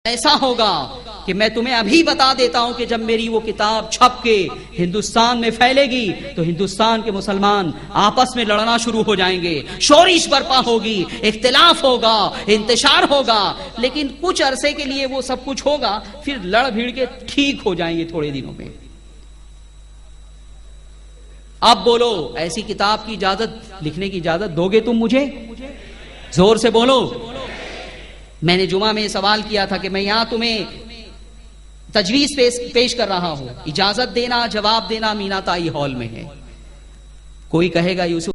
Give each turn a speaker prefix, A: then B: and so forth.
A: ऐसा होगा कि मैं तुम्हें अभी बता देता हूं कि जब मेरी वो किताब छप के हिंदुस्तान में फैलेगी तो हिंदुस्तान के मुसलमान आपस में लड़ना शुरू हो जाएंगे, शोरिश बर्पा होगी, इख्तिलाफ होगा, इंतशार होगा। लेकिन कुछ अरसे के लिए वो सब कुछ होगा, फिर लड़ भिड़ के ठीक हो जाएंगे थोड़े दिनों में। अब बोलो, ऐसी किताब की इजाजत, लिखने की इजाजत दोगे तुम मुझे? जोर से बोलो। मैंने जुमा में सवाल किया था कि मैं यहां तुम्हें तजवीज पेश कर रहा हूं, इजाजत देना, जवाब देना मीनाताई हॉल में है। कोई कहेगा यूसुफ